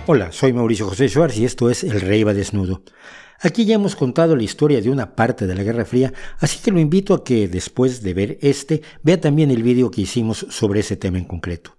Hola, soy Mauricio José Schwartz y esto es El Rey va desnudo. Aquí ya hemos contado la historia de una parte de la Guerra Fría, así que lo invito a que después de ver vea también el vídeo que hicimos sobre ese tema en concreto.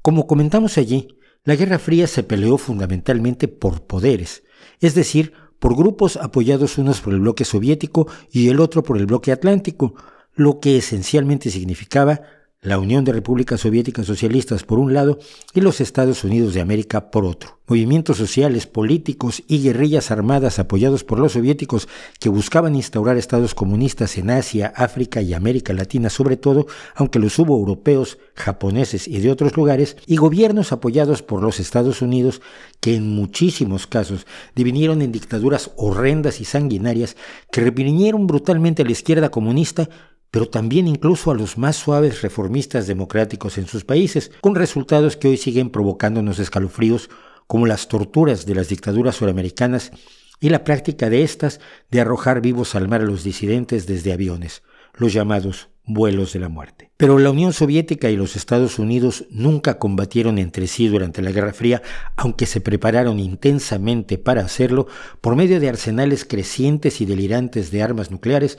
Como comentamos allí, la Guerra Fría se peleó fundamentalmente por poderes, es decir, por grupos apoyados unos por el bloque soviético y el otro por el bloque atlántico, lo que esencialmente significaba la Unión de Repúblicas Soviéticas Socialistas por un lado y los Estados Unidos de América por otro. Movimientos sociales, políticos y guerrillas armadas apoyados por los soviéticos que buscaban instaurar estados comunistas en Asia, África y América Latina sobre todo, aunque los hubo europeos, japoneses y de otros lugares, y gobiernos apoyados por los Estados Unidos que en muchísimos casos divinieron en dictaduras horrendas y sanguinarias que reprimieron brutalmente a la izquierda comunista, pero también incluso a los más suaves reformistas democráticos en sus países, con resultados que hoy siguen provocándonos escalofríos, como las torturas de las dictaduras suramericanas y la práctica de estas de arrojar vivos al mar a los disidentes desde aviones, los llamados vuelos de la muerte. Pero la Unión Soviética y los Estados Unidos nunca combatieron entre sí durante la Guerra Fría, aunque se prepararon intensamente para hacerlo por medio de arsenales crecientes y delirantes de armas nucleares,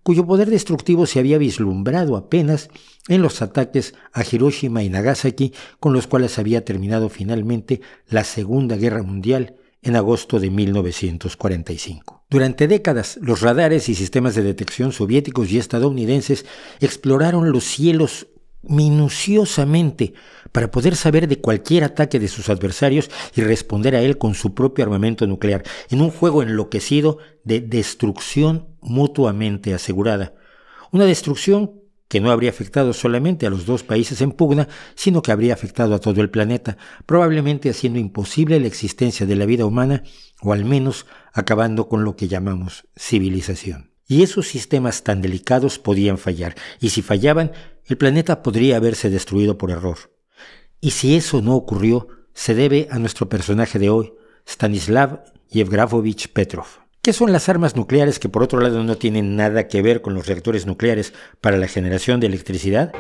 cuyo poder destructivo se había vislumbrado apenas en los ataques a Hiroshima y Nagasaki, con los cuales había terminado finalmente la Segunda Guerra Mundial en agosto de 1945. Durante décadas, los radares y sistemas de detección soviéticos y estadounidenses exploraron los cielos minuciosamente para poder saber de cualquier ataque de sus adversarios y responder a él con su propio armamento nuclear, en un juego enloquecido de destrucción mutuamente asegurada. Una destrucción que no habría afectado solamente a los dos países en pugna, sino que habría afectado a todo el planeta, probablemente haciendo imposible la existencia de la vida humana, o al menos acabando con lo que llamamos civilización. Y esos sistemas tan delicados podían fallar, y si fallaban, el planeta podría haberse destruido por error. Y si eso no ocurrió, se debe a nuestro personaje de hoy, Stanislav Yevgrafovich Petrov. ¿Qué son las armas nucleares que por otro lado no tienen nada que ver con los reactores nucleares para la generación de electricidad?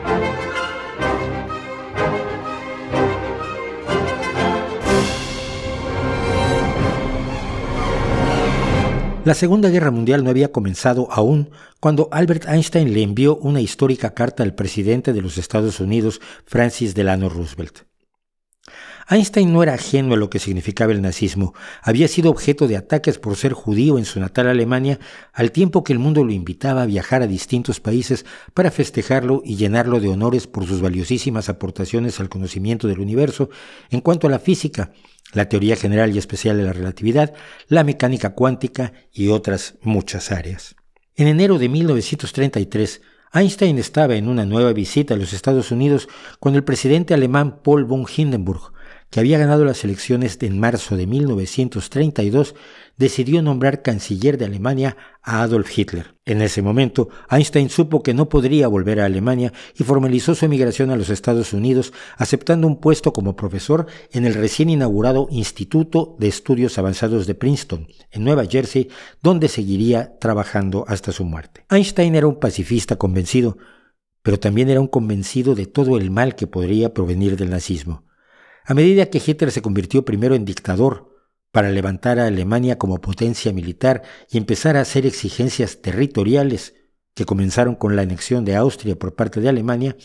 La Segunda Guerra Mundial no había comenzado aún cuando Albert Einstein le envió una histórica carta al presidente de los Estados Unidos, Francis Delano Roosevelt. Einstein no era ajeno a lo que significaba el nazismo. Había sido objeto de ataques por ser judío en su natal Alemania, al tiempo que el mundo lo invitaba a viajar a distintos países para festejarlo y llenarlo de honores por sus valiosísimas aportaciones al conocimiento del universo en cuanto a la física, la teoría general y especial de la relatividad, la mecánica cuántica y otras muchas áreas. En enero de 1933, Einstein estaba en una nueva visita a los Estados Unidos cuando el presidente alemán Paul von Hindenburg, que había ganado las elecciones en marzo de 1932, decidió nombrar canciller de Alemania a Adolf Hitler. En ese momento, Einstein supo que no podría volver a Alemania y formalizó su emigración a los Estados Unidos, aceptando un puesto como profesor en el recién inaugurado Instituto de Estudios Avanzados de Princeton, en Nueva Jersey, donde seguiría trabajando hasta su muerte. Einstein era un pacifista convencido, pero también era un convencido de todo el mal que podría provenir del nazismo. A medida que Hitler se convirtió primero en dictador para levantar a Alemania como potencia militar y empezar a hacer exigencias territoriales que comenzaron con la anexión de Austria por parte de Alemania,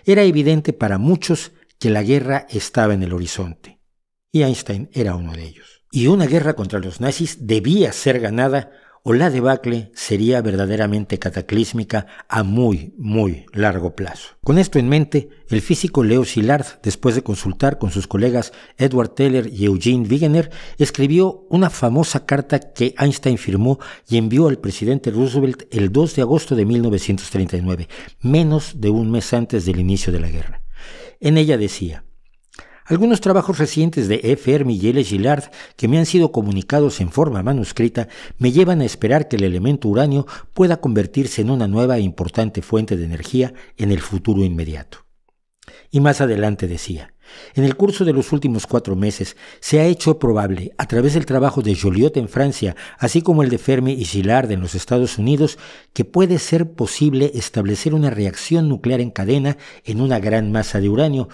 era evidente para muchos que la guerra estaba en el horizonte. Y Einstein era uno de ellos. Y una guerra contra los nazis debía ser ganada o la debacle sería verdaderamente cataclísmica a muy, muy largo plazo. Con esto en mente, el físico Leo Szilard, después de consultar con sus colegas Edward Teller y Eugene Wegener, escribió una famosa carta que Einstein firmó y envió al presidente Roosevelt el 2 de agosto de 1939, menos de un mes antes del inicio de la guerra. En ella decía: algunos trabajos recientes de E. Fermi y L. Szilard que me han sido comunicados en forma manuscrita me llevan a esperar que el elemento uranio pueda convertirse en una nueva e importante fuente de energía en el futuro inmediato. Y más adelante decía: en el curso de los últimos 4 meses se ha hecho probable, a través del trabajo de Joliot en Francia, así como el de Fermi y Szilard en los Estados Unidos, que puede ser posible establecer una reacción nuclear en cadena en una gran masa de uranio,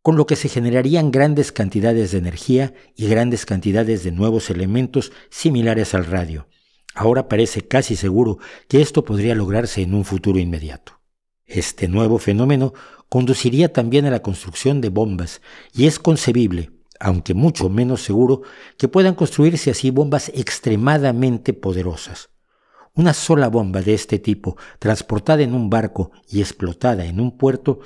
con lo que se generarían grandes cantidades de energía y grandes cantidades de nuevos elementos similares al radio. Ahora parece casi seguro que esto podría lograrse en un futuro inmediato. Este nuevo fenómeno conduciría también a la construcción de bombas, y es concebible, aunque mucho menos seguro, que puedan construirse así bombas extremadamente poderosas. Una sola bomba de este tipo, transportada en un barco y explotada en un puerto,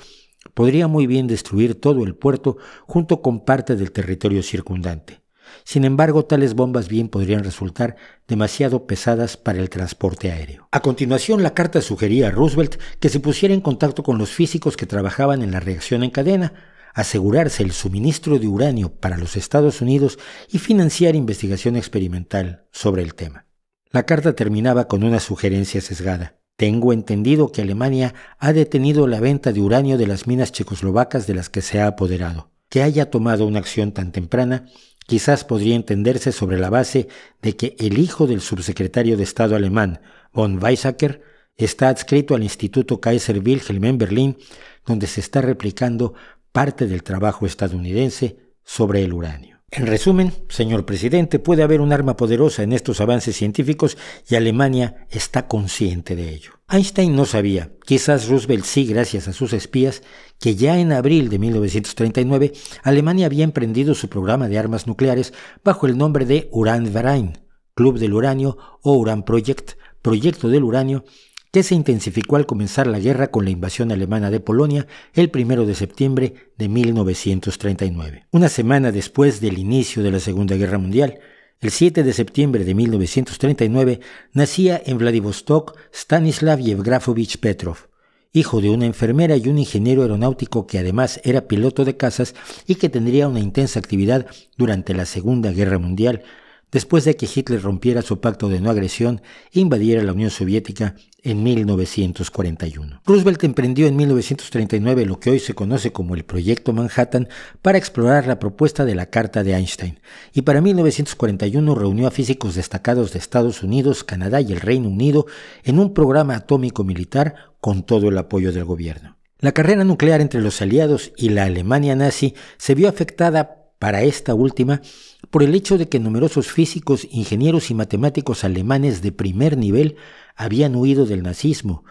podría muy bien destruir todo el puerto junto con parte del territorio circundante. Sin embargo, tales bombas bien podrían resultar demasiado pesadas para el transporte aéreo. A continuación, la carta sugería a Roosevelt que se pusiera en contacto con los físicos que trabajaban en la reacción en cadena, asegurarse el suministro de uranio para los Estados Unidos y financiar investigación experimental sobre el tema. La carta terminaba con una sugerencia sesgada. Tengo entendido que Alemania ha detenido la venta de uranio de las minas checoslovacas de las que se ha apoderado. Que haya tomado una acción tan temprana quizás podría entenderse sobre la base de que el hijo del subsecretario de Estado alemán, von Weizsäcker, está adscrito al Instituto Kaiser Wilhelm en Berlín, donde se está replicando parte del trabajo estadounidense sobre el uranio. En resumen, señor presidente, puede haber un arma poderosa en estos avances científicos y Alemania está consciente de ello. Einstein no sabía, quizás Roosevelt sí gracias a sus espías, que ya en abril de 1939 Alemania había emprendido su programa de armas nucleares bajo el nombre de Uranverein, Club del Uranio o Uran Project, Proyecto del Uranio, que se intensificó al comenzar la guerra con la invasión alemana de Polonia el 1 de septiembre de 1939. Una semana después del inicio de la Segunda Guerra Mundial, el 7 de septiembre de 1939, nacía en Vladivostok Stanislav Yevgrafovich Petrov, hijo de una enfermera y un ingeniero aeronáutico que además era piloto de cazas y que tendría una intensa actividad durante la Segunda Guerra Mundial, después de que Hitler rompiera su pacto de no agresión e invadiera la Unión Soviética en 1941. Roosevelt emprendió en 1939 lo que hoy se conoce como el Proyecto Manhattan para explorar la propuesta de la Carta de Einstein, y para 1941 reunió a físicos destacados de Estados Unidos, Canadá y el Reino Unido en un programa atómico militar con todo el apoyo del gobierno. La carrera nuclear entre los aliados y la Alemania nazi se vio afectada para esta última por el hecho de que numerosos físicos, ingenieros y matemáticos alemanes de primer nivel habían huido del nazismo,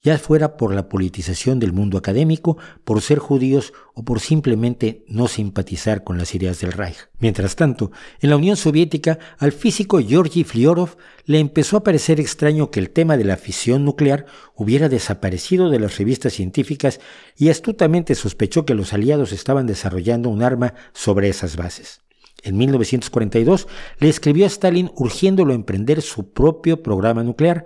ya fuera por la politización del mundo académico, por ser judíos o por simplemente no simpatizar con las ideas del Reich. Mientras tanto, en la Unión Soviética, al físico Georgy Fliorov le empezó a parecer extraño que el tema de la fisión nuclear hubiera desaparecido de las revistas científicas y astutamente sospechó que los aliados estaban desarrollando un arma sobre esas bases. En 1942 le escribió a Stalin urgiéndolo a emprender su propio programa nuclear,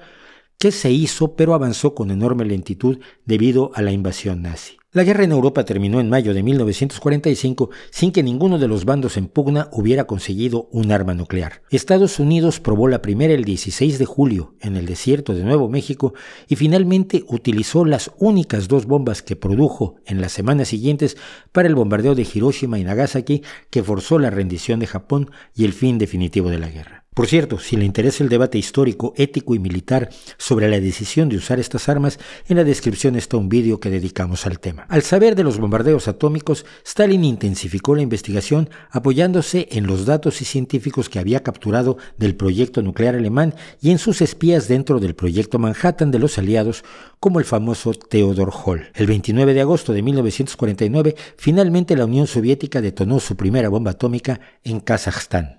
que se hizo pero avanzó con enorme lentitud debido a la invasión nazi. La guerra en Europa terminó en mayo de 1945 sin que ninguno de los bandos en pugna hubiera conseguido un arma nuclear. Estados Unidos probó la primera el 16 de julio en el desierto de Nuevo México y finalmente utilizó las únicas 2 bombas que produjo en las semanas siguientes para el bombardeo de Hiroshima y Nagasaki, que forzó la rendición de Japón y el fin definitivo de la guerra. Por cierto, si le interesa el debate histórico, ético y militar sobre la decisión de usar estas armas, en la descripción está un vídeo que dedicamos al tema. Al saber de los bombardeos atómicos, Stalin intensificó la investigación apoyándose en los datos y científicos que había capturado del proyecto nuclear alemán y en sus espías dentro del proyecto Manhattan de los aliados, como el famoso Theodor Hall. El 29 de agosto de 1949, finalmente la Unión Soviética detonó su primera bomba atómica en Kazajstán.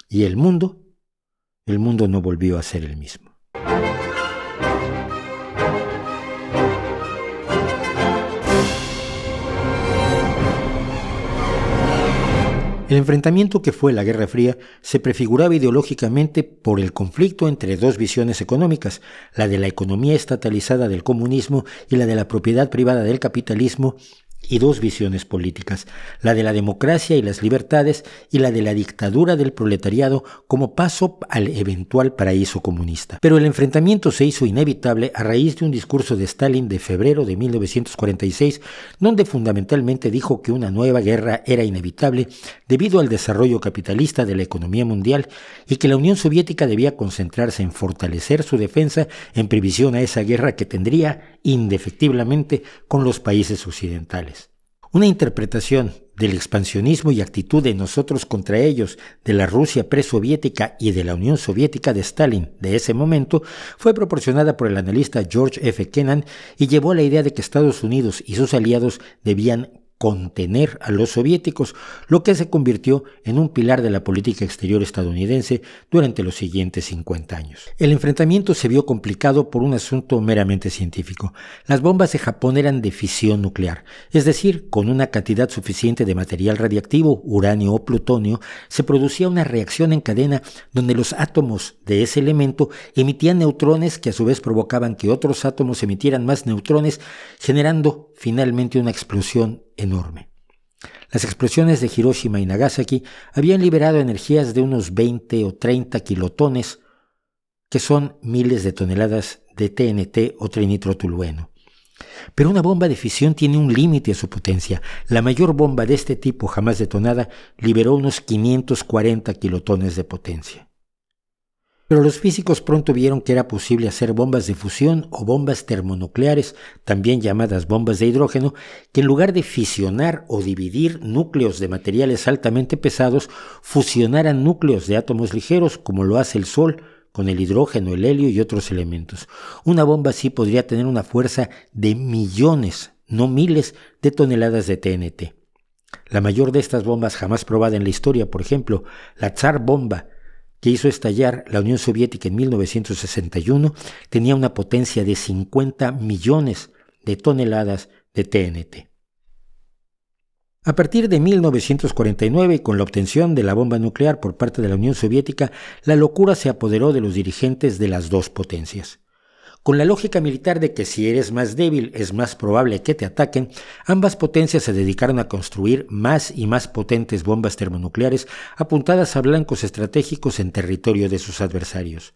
Y el mundo no volvió a ser el mismo. El enfrentamiento que fue la Guerra Fría se prefiguraba ideológicamente por el conflicto entre 2 visiones económicas, la de la economía estatalizada del comunismo y la de la propiedad privada del capitalismo, y 2 visiones políticas, la de la democracia y las libertades y la de la dictadura del proletariado como paso al eventual paraíso comunista. Pero el enfrentamiento se hizo inevitable a raíz de un discurso de Stalin de febrero de 1946, donde fundamentalmente dijo que una nueva guerra era inevitable debido al desarrollo capitalista de la economía mundial y que la Unión Soviética debía concentrarse en fortalecer su defensa en previsión a esa guerra que tendría indefectiblemente con los países occidentales. Una interpretación del expansionismo y actitud de nosotros contra ellos, de la Rusia presoviética y de la Unión Soviética de Stalin de ese momento, fue proporcionada por el analista George F. Kennan y llevó a la idea de que Estados Unidos y sus aliados debían contener a los soviéticos, lo que se convirtió en un pilar de la política exterior estadounidense durante los siguientes 50 años. El enfrentamiento se vio complicado por un asunto meramente científico. Las bombas de Japón eran de fisión nuclear, es decir, con una cantidad suficiente de material radiactivo, uranio o plutonio, se producía una reacción en cadena donde los átomos de ese elemento emitían neutrones que a su vez provocaban que otros átomos emitieran más neutrones, generando finalmente una explosión enorme. Las explosiones de Hiroshima y Nagasaki habían liberado energías de unos 20 o 30 kilotones, que son miles de toneladas de TNT o trinitrotolueno. Pero una bomba de fisión tiene un límite a su potencia. La mayor bomba de este tipo jamás detonada liberó unos 540 kilotones de potencia. Pero los físicos pronto vieron que era posible hacer bombas de fusión o bombas termonucleares, también llamadas bombas de hidrógeno, que en lugar de fisionar o dividir núcleos de materiales altamente pesados, fusionaran núcleos de átomos ligeros, como lo hace el Sol, con el hidrógeno, el helio y otros elementos. Una bomba así podría tener una fuerza de millones, no miles, de toneladas de TNT. La mayor de estas bombas jamás probada en la historia, por ejemplo, la Tsar Bomba, que hizo estallar la Unión Soviética en 1961, tenía una potencia de 50 millones de toneladas de TNT. A partir de 1949, y con la obtención de la bomba nuclear por parte de la Unión Soviética, la locura se apoderó de los dirigentes de las dos potencias. Con la lógica militar de que si eres más débil es más probable que te ataquen, ambas potencias se dedicaron a construir más y más potentes bombas termonucleares apuntadas a blancos estratégicos en territorio de sus adversarios.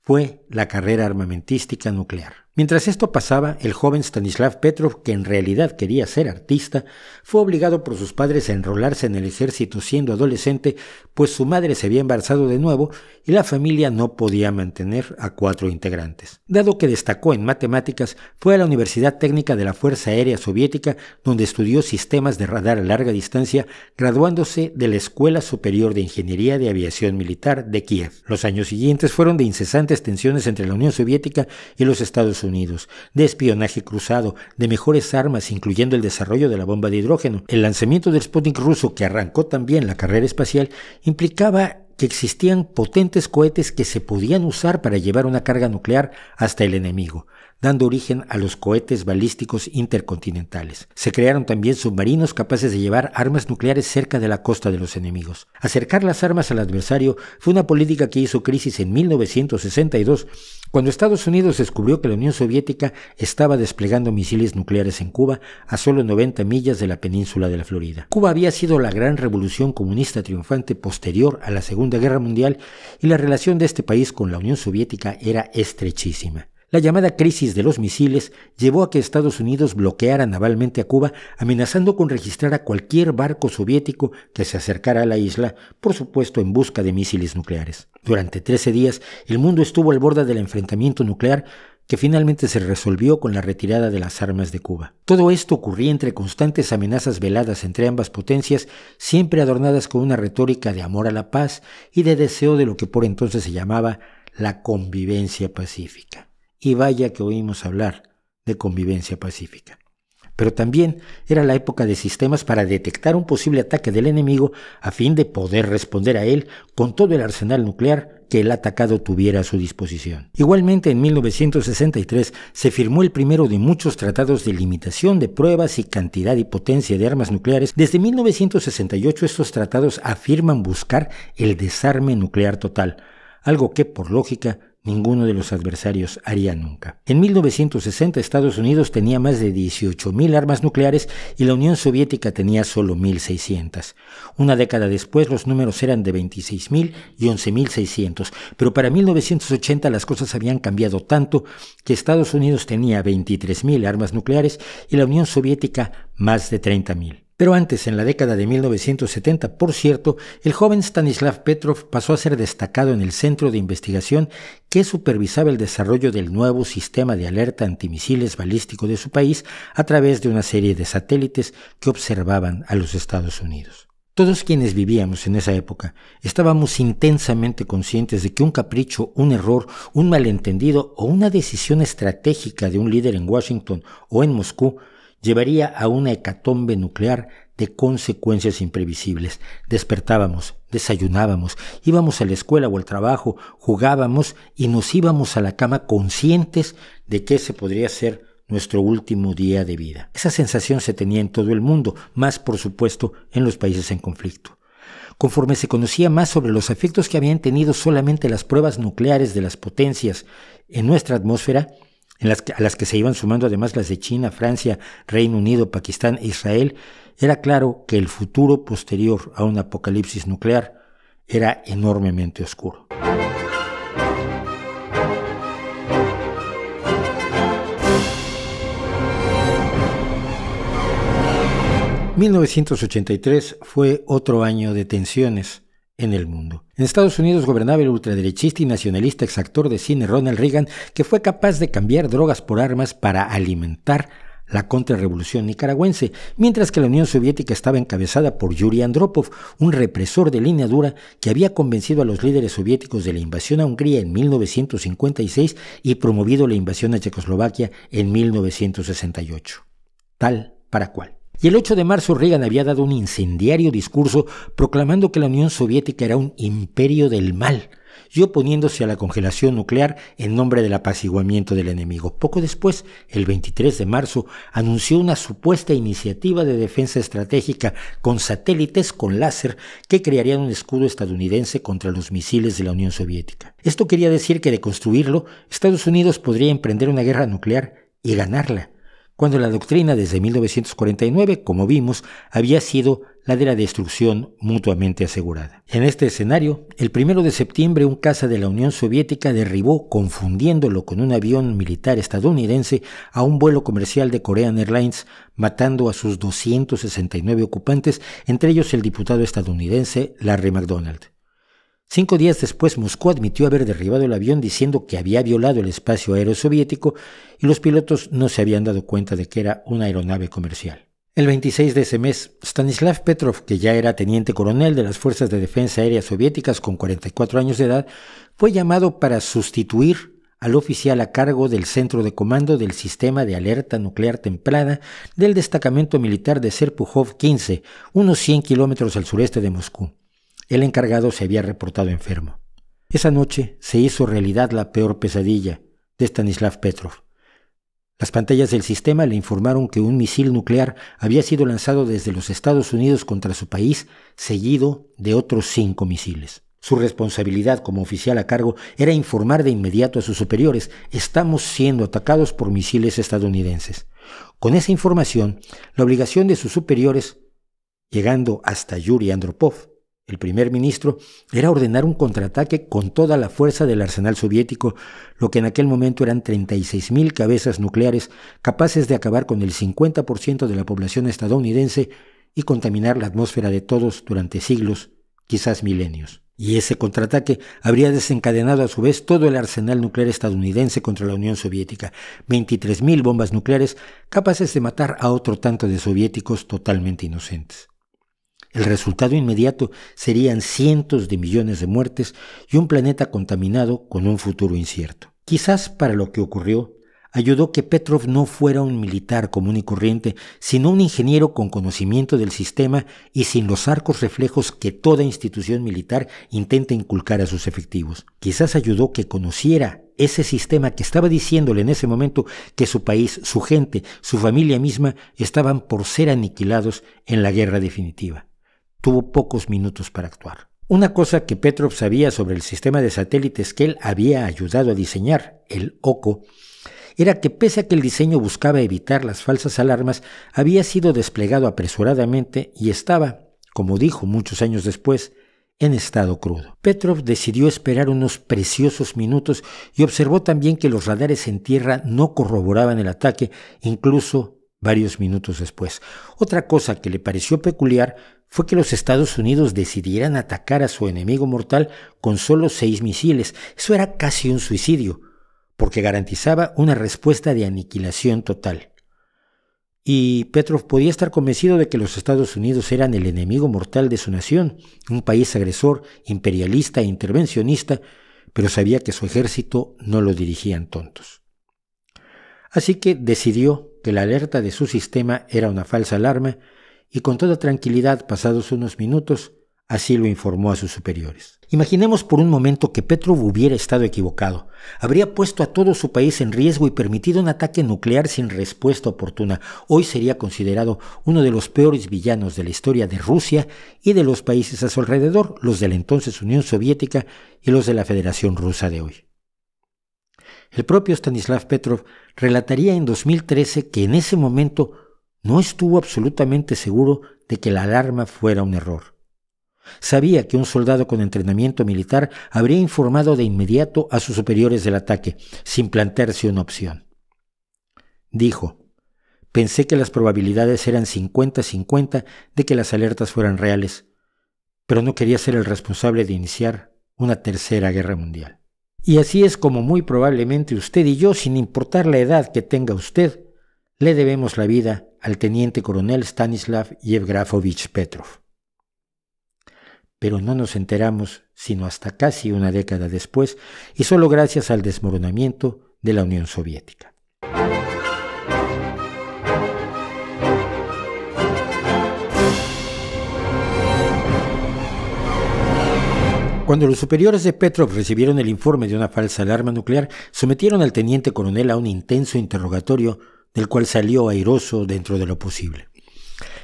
Fue la carrera armamentística nuclear. Mientras esto pasaba, el joven Stanislav Petrov, que en realidad quería ser artista, fue obligado por sus padres a enrolarse en el ejército siendo adolescente, pues su madre se había embarazado de nuevo y la familia no podía mantener a 4 integrantes. Dado que destacó en matemáticas, fue a la Universidad Técnica de la Fuerza Aérea Soviética, donde estudió sistemas de radar a larga distancia, graduándose de la Escuela Superior de Ingeniería de Aviación Militar de Kiev. Los años siguientes fueron de incesantes tensiones entre la Unión Soviética y los Estados Unidos, de espionaje cruzado, de mejores armas, incluyendo el desarrollo de la bomba de hidrógeno. El lanzamiento del Sputnik ruso, que arrancó también la carrera espacial, implicaba que existían potentes cohetes que se podían usar para llevar una carga nuclear hasta el enemigo, dando origen a los cohetes balísticos intercontinentales. Se crearon también submarinos capaces de llevar armas nucleares cerca de la costa de los enemigos. Acercar las armas al adversario fue una política que hizo crisis en 1962, cuando Estados Unidos descubrió que la Unión Soviética estaba desplegando misiles nucleares en Cuba a solo 90 millas de la península de la Florida. Cuba había sido la gran revolución comunista triunfante posterior a la Segunda Guerra Mundial y la relación de este país con la Unión Soviética era estrechísima. La llamada crisis de los misiles llevó a que Estados Unidos bloqueara navalmente a Cuba, amenazando con registrar a cualquier barco soviético que se acercara a la isla, por supuesto en busca de misiles nucleares. Durante 13 días, el mundo estuvo al borde del enfrentamiento nuclear, que finalmente se resolvió con la retirada de las armas de Cuba. Todo esto ocurría entre constantes amenazas veladas entre ambas potencias, siempre adornadas con una retórica de amor a la paz y de deseo de lo que por entonces se llamaba la convivencia pacífica. Y vaya que oímos hablar de convivencia pacífica. Pero también era la época de sistemas para detectar un posible ataque del enemigo a fin de poder responder a él con todo el arsenal nuclear que el atacado tuviera a su disposición. Igualmente, en 1963 se firmó el primero de muchos tratados de limitación de pruebas y cantidad y potencia de armas nucleares. Desde 1968 estos tratados afirman buscar el desarme nuclear total, algo que, por lógica, ninguno de los adversarios haría nunca. En 1960 Estados Unidos tenía más de 18.000 armas nucleares y la Unión Soviética tenía solo 1.600. Una década después los números eran de 26.000 y 11.600, pero para 1980 las cosas habían cambiado tanto que Estados Unidos tenía 23.000 armas nucleares y la Unión Soviética más de 30.000. Pero antes, en la década de 1970, por cierto, el joven Stanislav Petrov pasó a ser destacado en el centro de investigación que supervisaba el desarrollo del nuevo sistema de alerta antimisiles balístico de su país a través de una serie de satélites que observaban a los Estados Unidos. Todos quienes vivíamos en esa época estábamos intensamente conscientes de que un capricho, un error, un malentendido o una decisión estratégica de un líder en Washington o en Moscú llevaría a una hecatombe nuclear de consecuencias imprevisibles. Despertábamos, desayunábamos, íbamos a la escuela o al trabajo, jugábamos y nos íbamos a la cama conscientes de que ese podría ser nuestro último día de vida. Esa sensación se tenía en todo el mundo, más por supuesto en los países en conflicto. Conforme se conocía más sobre los efectos que habían tenido solamente las pruebas nucleares de las potencias en nuestra atmósfera, a las que se iban sumando además las de China, Francia, Reino Unido, Pakistán e Israel, era claro que el futuro posterior a un apocalipsis nuclear era enormemente oscuro. 1983 fue otro año de tensiones en el mundo. En Estados Unidos gobernaba el ultraderechista y nacionalista exactor de cine Ronald Reagan, que fue capaz de cambiar drogas por armas para alimentar la contrarrevolución nicaragüense, mientras que la Unión Soviética estaba encabezada por Yuri Andropov, un represor de línea dura que había convencido a los líderes soviéticos de la invasión a Hungría en 1956 y promovido la invasión a Checoslovaquia en 1968. Tal para cual. Y el 8 de marzo Reagan había dado un incendiario discurso proclamando que la Unión Soviética era un imperio del mal y oponiéndose a la congelación nuclear en nombre del apaciguamiento del enemigo. Poco después, el 23 de marzo, anunció una supuesta iniciativa de defensa estratégica con satélites con láser que crearían un escudo estadounidense contra los misiles de la Unión Soviética. Esto quería decir que de construirlo, Estados Unidos podría emprender una guerra nuclear y ganarla, cuando la doctrina desde 1949, como vimos, había sido la de la destrucción mutuamente asegurada. En este escenario, el 1 de septiembre un caza de la Unión Soviética derribó, confundiéndolo con un avión militar estadounidense, a un vuelo comercial de Korean Airlines, matando a sus 269 ocupantes, entre ellos el diputado estadounidense Larry McDonald. 5 días después, Moscú admitió haber derribado el avión diciendo que había violado el espacio aéreo soviético y los pilotos no se habían dado cuenta de que era una aeronave comercial. El 26 de ese mes, Stanislav Petrov, que ya era teniente coronel de las Fuerzas de Defensa Aérea Soviéticas con 44 años de edad, fue llamado para sustituir al oficial a cargo del centro de comando del sistema de alerta nuclear temprana del destacamento militar de Serpukhov 15, unos 100 kilómetros al sureste de Moscú. El encargado se había reportado enfermo. Esa noche se hizo realidad la peor pesadilla de Stanislav Petrov. Las pantallas del sistema le informaron que un misil nuclear había sido lanzado desde los Estados Unidos contra su país, seguido de otros 5 misiles. Su responsabilidad como oficial a cargo era informar de inmediato a sus superiores: estamos siendo atacados por misiles estadounidenses. Con esa información, la obligación de sus superiores, llegando hasta Yuri Andropov, el primer ministro, era ordenar un contraataque con toda la fuerza del arsenal soviético, lo que en aquel momento eran 36.000 cabezas nucleares capaces de acabar con el 50% de la población estadounidense y contaminar la atmósfera de todos durante siglos, quizás milenios. Y ese contraataque habría desencadenado a su vez todo el arsenal nuclear estadounidense contra la Unión Soviética, 23.000 bombas nucleares capaces de matar a otro tanto de soviéticos totalmente inocentes. El resultado inmediato serían cientos de millones de muertes y un planeta contaminado con un futuro incierto. Quizás para lo que ocurrió ayudó que Petrov no fuera un militar común y corriente, sino un ingeniero con conocimiento del sistema y sin los arcos reflejos que toda institución militar intenta inculcar a sus efectivos. Quizás ayudó que conociera ese sistema que estaba diciéndole en ese momento que su país, su gente, su familia misma estaban por ser aniquilados en la guerra definitiva. Tuvo pocos minutos para actuar. Una cosa que Petrov sabía sobre el sistema de satélites que él había ayudado a diseñar, el OCO, era que pese a que el diseño buscaba evitar las falsas alarmas, había sido desplegado apresuradamente y estaba, como dijo muchos años después, en estado crudo. Petrov decidió esperar unos preciosos minutos y observó también que los radares en tierra no corroboraban el ataque, incluso varios minutos después. Otra cosa que le pareció peculiar fue que los Estados Unidos decidieran atacar a su enemigo mortal con solo 6 misiles. Eso era casi un suicidio, porque garantizaba una respuesta de aniquilación total. Y Petrov podía estar convencido de que los Estados Unidos eran el enemigo mortal de su nación, un país agresor, imperialista e intervencionista, pero sabía que su ejército no lo dirigían tontos. Así que decidió que la alerta de su sistema era una falsa alarma y con toda tranquilidad, pasados unos minutos, así lo informó a sus superiores. Imaginemos por un momento que Petrov hubiera estado equivocado. Habría puesto a todo su país en riesgo y permitido un ataque nuclear sin respuesta oportuna. Hoy sería considerado uno de los peores villanos de la historia de Rusia y de los países a su alrededor, los de la entonces Unión Soviética y los de la Federación Rusa de hoy. El propio Stanislav Petrov relataría en 2013 que en ese momento no estuvo absolutamente seguro de que la alarma fuera un error. Sabía que un soldado con entrenamiento militar habría informado de inmediato a sus superiores del ataque, sin plantearse una opción. Dijo: pensé que las probabilidades eran 50-50 de que las alertas fueran reales, pero no quería ser el responsable de iniciar una tercera guerra mundial. Y así es como muy probablemente usted y yo, sin importar la edad que tenga usted, le debemos la vida al teniente coronel Stanislav Yevgrafovich Petrov. Pero no nos enteramos sino hasta casi una década después, y solo gracias al desmoronamiento de la Unión Soviética. Cuando los superiores de Petrov recibieron el informe de una falsa alarma nuclear, sometieron al teniente coronel a un intenso interrogatorio del cual salió airoso dentro de lo posible.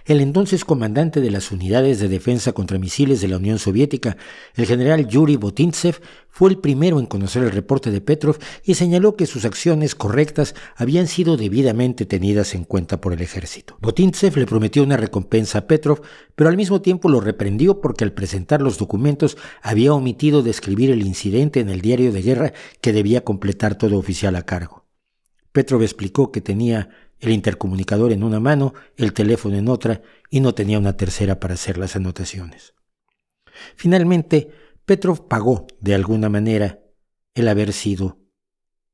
El entonces comandante de las unidades de defensa contra misiles de la Unión Soviética, el general Yuri Votintsev, fue el primero en conocer el reporte de Petrov y señaló que sus acciones correctas habían sido debidamente tenidas en cuenta por el ejército. Votintsev le prometió una recompensa a Petrov, pero al mismo tiempo lo reprendió porque al presentar los documentos había omitido describir el incidente en el diario de guerra que debía completar todo oficial a cargo. Petrov explicó que tenía el intercomunicador en una mano, el teléfono en otra, y no tenía una tercera para hacer las anotaciones. Finalmente, Petrov pagó, de alguna manera, el haber sido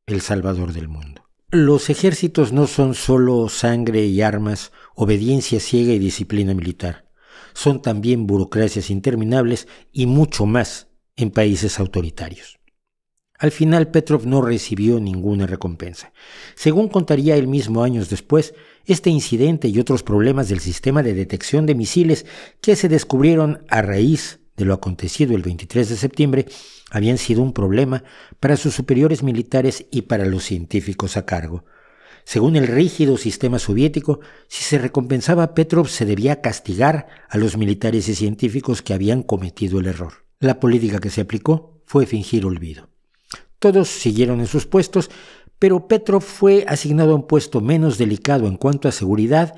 el salvador del mundo. Los ejércitos no son solo sangre y armas, obediencia ciega y disciplina militar. Son también burocracias interminables y mucho más en países autoritarios. Al final, Petrov no recibió ninguna recompensa. Según contaría él mismo años después, este incidente y otros problemas del sistema de detección de misiles que se descubrieron a raíz de lo acontecido el 23 de septiembre habían sido un problema para sus superiores militares y para los científicos a cargo. Según el rígido sistema soviético, si se recompensaba a Petrov se debía castigar a los militares y científicos que habían cometido el error. La política que se aplicó fue fingir olvido. Todos siguieron en sus puestos, pero Petrov fue asignado a un puesto menos delicado en cuanto a seguridad,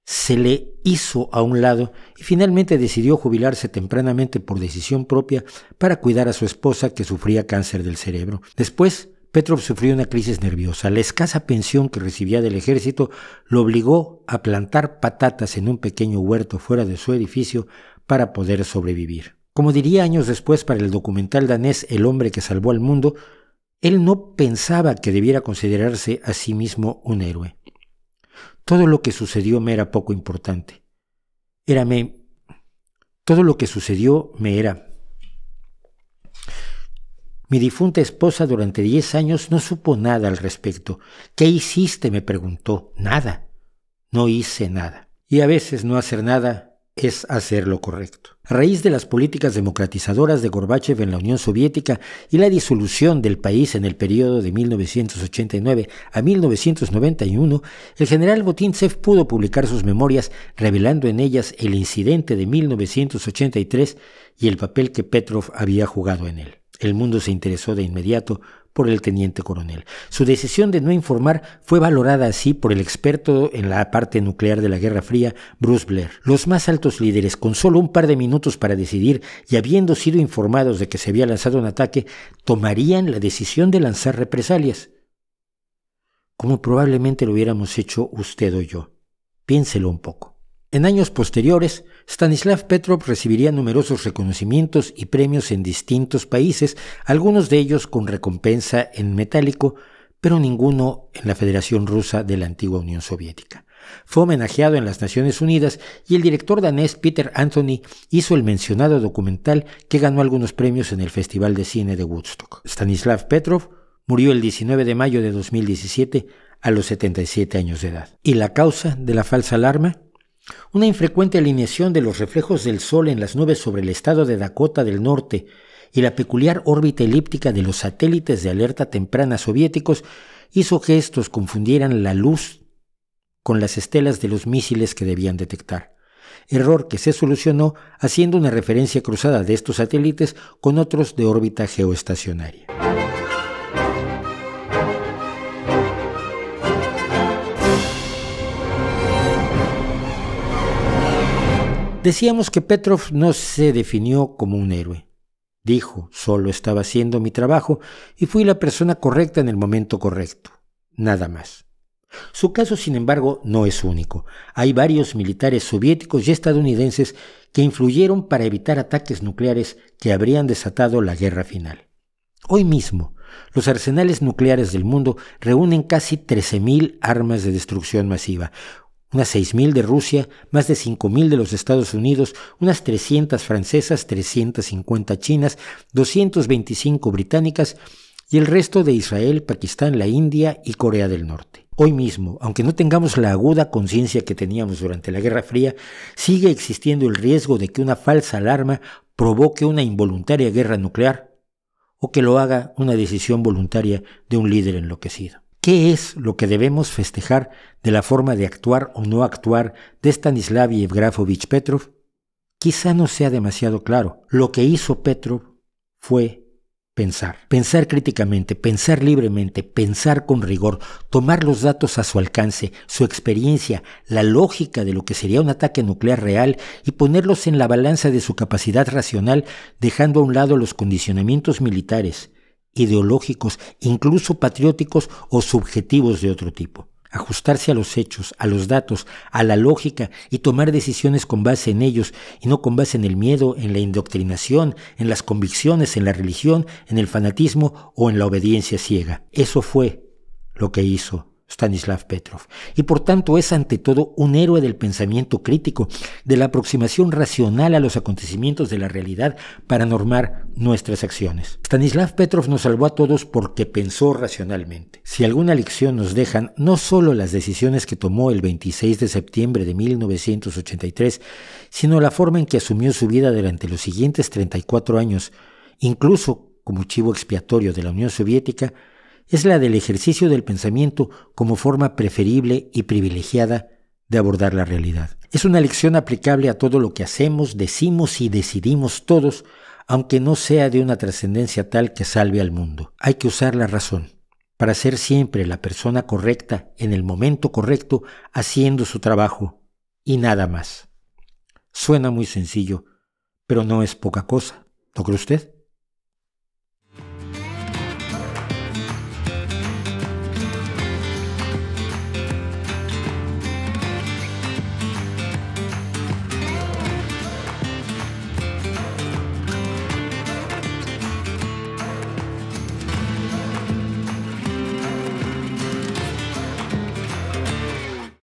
se le hizo a un lado y finalmente decidió jubilarse tempranamente por decisión propia para cuidar a su esposa que sufría cáncer del cerebro. Después, Petrov sufrió una crisis nerviosa. La escasa pensión que recibía del ejército lo obligó a plantar patatas en un pequeño huerto fuera de su edificio para poder sobrevivir. Como diría años después para el documental danés El hombre que salvó al mundo, él no pensaba que debiera considerarse a sí mismo un héroe. Todo lo que sucedió me era poco importante. Todo lo que sucedió me era. Mi difunta esposa durante 10 años no supo nada al respecto. ¿Qué hiciste?, me preguntó. Nada. No hice nada. Y a veces no hacer nada es hacer lo correcto. A raíz de las políticas democratizadoras de Gorbachev en la Unión Soviética y la disolución del país en el periodo de 1989 a 1991, el general Votintsev pudo publicar sus memorias revelando en ellas el incidente de 1983 y el papel que Petrov había jugado en él. El mundo se interesó de inmediato por el teniente coronel. Su decisión de no informar fue valorada así por el experto en la parte nuclear de la Guerra Fría, Bruce Blair. Los más altos líderes, con solo un par de minutos para decidir y habiendo sido informados de que se había lanzado un ataque, tomarían la decisión de lanzar represalias. como probablemente lo hubiéramos hecho usted o yo. Piénselo un poco. En años posteriores, Stanislav Petrov recibiría numerosos reconocimientos y premios en distintos países, algunos de ellos con recompensa en metálico, pero ninguno en la Federación Rusa de la antigua Unión Soviética. Fue homenajeado en las Naciones Unidas y el director danés Peter Anthony hizo el mencionado documental que ganó algunos premios en el Festival de Cine de Woodstock. Stanislav Petrov murió el 19 de mayo de 2017 a los 77 años de edad. ¿Y la causa de la falsa alarma? Una infrecuente alineación de los reflejos del Sol en las nubes sobre el estado de Dakota del Norte y la peculiar órbita elíptica de los satélites de alerta temprana soviéticos hizo que estos confundieran la luz con las estelas de los misiles que debían detectar. Error que se solucionó haciendo una referencia cruzada de estos satélites con otros de órbita geoestacionaria. Decíamos que Petrov no se definió como un héroe. Dijo, solo estaba haciendo mi trabajo y fui la persona correcta en el momento correcto. Nada más. Su caso, sin embargo, no es único. Hay varios militares soviéticos y estadounidenses que influyeron para evitar ataques nucleares que habrían desatado la guerra final. Hoy mismo, los arsenales nucleares del mundo reúnen casi 13.000 armas de destrucción masiva, unas 6.000 de Rusia, más de 5.000 de los Estados Unidos, unas 300 francesas, 350 chinas, 225 británicas y el resto de Israel, Pakistán, la India y Corea del Norte. Hoy mismo, aunque no tengamos la aguda conciencia que teníamos durante la Guerra Fría, sigue existiendo el riesgo de que una falsa alarma provoque una involuntaria guerra nuclear o que lo haga una decisión voluntaria de un líder enloquecido. ¿Qué es lo que debemos festejar de la forma de actuar o no actuar de Stanislav Yevgrafovich Petrov? Quizá no sea demasiado claro. Lo que hizo Petrov fue pensar críticamente, pensar libremente, pensar con rigor, tomar los datos a su alcance, su experiencia, la lógica de lo que sería un ataque nuclear real y ponerlos en la balanza de su capacidad racional, dejando a un lado los condicionamientos militares, ideológicos, incluso patrióticos o subjetivos de otro tipo. Ajustarse a los hechos, a los datos, a la lógica y tomar decisiones con base en ellos y no con base en el miedo, en la indoctrinación, en las convicciones, en la religión, en el fanatismo o en la obediencia ciega. Eso fue lo que hizo Stanislav Petrov, y por tanto es ante todo un héroe del pensamiento crítico, de la aproximación racional a los acontecimientos de la realidad para normar nuestras acciones. Stanislav Petrov nos salvó a todos porque pensó racionalmente. Si alguna lección nos dejan no solo las decisiones que tomó el 26 de septiembre de 1983, sino la forma en que asumió su vida durante los siguientes 34 años, incluso como chivo expiatorio de la Unión Soviética, es la del ejercicio del pensamiento como forma preferible y privilegiada de abordar la realidad. Es una lección aplicable a todo lo que hacemos, decimos y decidimos todos, aunque no sea de una trascendencia tal que salve al mundo. Hay que usar la razón para ser siempre la persona correcta en el momento correcto, haciendo su trabajo y nada más. Suena muy sencillo, pero no es poca cosa. ¿No cree usted?